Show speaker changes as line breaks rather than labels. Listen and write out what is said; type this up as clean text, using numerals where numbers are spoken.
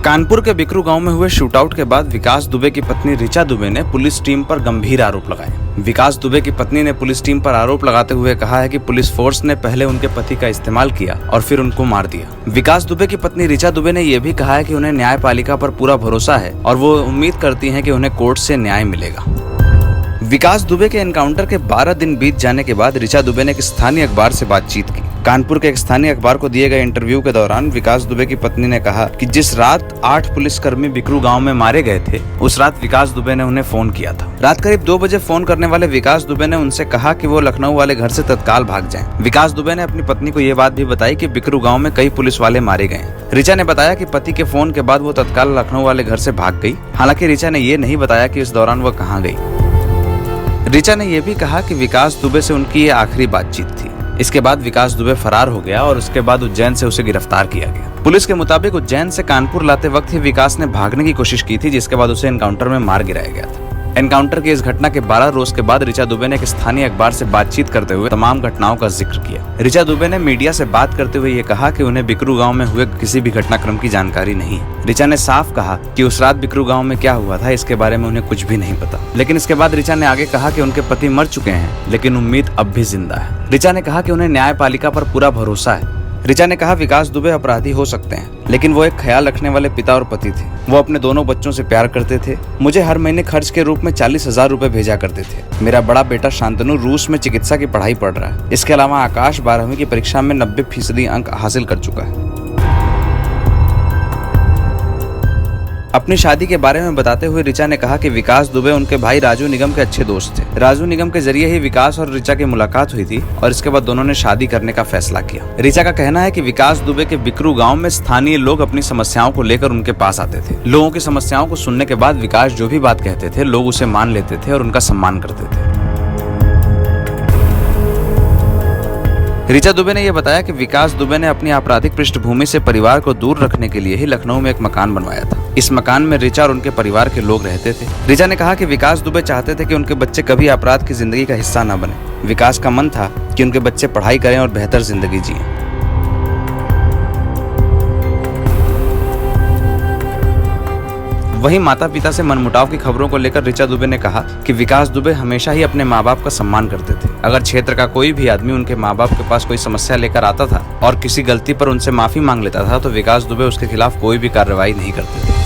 कानपुर के बिकरू गांव में हुए शूटआउट के बाद विकास दुबे की पत्नी ऋचा दुबे ने पुलिस टीम पर गंभीर आरोप लगाए। विकास दुबे की पत्नी ने पुलिस टीम पर आरोप लगाते हुए कहा है कि पुलिस फोर्स ने पहले उनके पति का इस्तेमाल किया और फिर उनको मार दिया। विकास दुबे की पत्नी ऋचा दुबे ने यह भी कहा है कि उन्हें न्यायपालिका पर पूरा भरोसा है और वो उम्मीद करती हैं कि उन्हें कोर्ट से न्याय मिलेगा। विकास दुबे के एनकाउंटर के 12 दिन बीत जाने के बाद ऋचा दुबे ने एक स्थानीय अखबार से बातचीत की। कानपुर के एक स्थानीय अखबार को दिए गए इंटरव्यू के दौरान विकास दुबे की पत्नी ने कहा कि जिस रात 8 पुलिसकर्मी बिकरू गांव में मारे गए थे, उस रात विकास दुबे ने उन्हें फोन किया था। रात करीब 2 बजे फोन करने वाले विकास दुबे ने उनसे कहा कि वो लखनऊ वाले घर से तत्काल भाग जाएं। विकास दुबे ने अपनी पत्नी को ये बात भी बताई कि बिकरू गाँव में कई पुलिस वाले मारे गए। ऋचा ने बताया कि पति के फोन के बाद वो तत्काल लखनऊ वाले घर से भाग गई। हालांकि ऋचा ने ये नहीं बताया कि इस दौरान वह कहाँ गई। ऋचा ने यह भी कहा कि विकास दुबे से उनकी ये आखिरी बातचीत थी। इसके बाद विकास दुबे फरार हो गया और उसके बाद उज्जैन से उसे गिरफ्तार किया गया। पुलिस के मुताबिक उज्जैन से कानपुर लाते वक्त ही विकास ने भागने की कोशिश की थी, जिसके बाद उसे एनकाउंटर में मार गिराया गया था। एनकाउंटर की इस घटना के 12 रोज के बाद ऋचा दुबे ने एक स्थानीय अखबार से बातचीत करते हुए तमाम घटनाओं का जिक्र किया। ऋचा दुबे ने मीडिया से बात करते हुए ये कहा कि उन्हें बिकरू गांव में हुए किसी भी घटनाक्रम की जानकारी नहीं है। ऋचा ने साफ कहा कि उस रात बिकरू गांव में क्या हुआ था इसके बारे में उन्हें कुछ भी नहीं पता। लेकिन इसके बाद ऋचा ने आगे कहा कि उनके पति मर चुके हैं, लेकिन उम्मीद अब भी जिंदा है। ऋचा ने कहा कि उन्हें न्यायपालिका पर पूरा भरोसा है। ऋचा ने कहा विकास दुबे अपराधी हो सकते हैं, लेकिन वो एक ख्याल रखने वाले पिता और पति थे। वो अपने दोनों बच्चों से प्यार करते थे। मुझे हर महीने खर्च के रूप में 40,000 रुपए भेजा करते थे। मेरा बड़ा बेटा शांतनु रूस में चिकित्सा की पढ़ाई पढ़ रहा है। इसके अलावा आकाश 12वीं की परीक्षा में 90% अंक हासिल कर चुका है। अपनी शादी के बारे में बताते हुए ऋचा ने कहा कि विकास दुबे उनके भाई राजू निगम के अच्छे दोस्त थे। राजू निगम के जरिए ही विकास और ऋचा की मुलाकात हुई थी और इसके बाद दोनों ने शादी करने का फैसला किया। ऋचा का कहना है कि विकास दुबे के बिकरू गांव में स्थानीय लोग अपनी समस्याओं को लेकर उनके पास आते थे। लोगों की समस्याओं को सुनने के बाद विकास जो भी बात कहते थे, लोग उसे मान लेते थे और उनका सम्मान करते थे। ऋचा दुबे ने यह बताया कि विकास दुबे ने अपनी आपराधिक पृष्ठभूमि से परिवार को दूर रखने के लिए ही लखनऊ में एक मकान बनवाया था। इस मकान में ऋचा और उनके परिवार के लोग रहते थे। ऋचा ने कहा कि विकास दुबे चाहते थे कि उनके बच्चे कभी अपराध की जिंदगी का हिस्सा न बने। विकास का मन था कि उनके बच्चे पढ़ाई करें और बेहतर जिंदगी जिएं। वहीं माता पिता से मनमुटाव की खबरों को लेकर ऋचा दुबे ने कहा कि विकास दुबे हमेशा ही अपने माँ बाप का सम्मान करते थे। अगर क्षेत्र का कोई भी आदमी उनके माँ बाप के पास कोई समस्या लेकर आता था और किसी गलती पर उनसे माफी मांग लेता था, तो विकास दुबे उसके खिलाफ कोई भी कार्रवाई नहीं करते थे।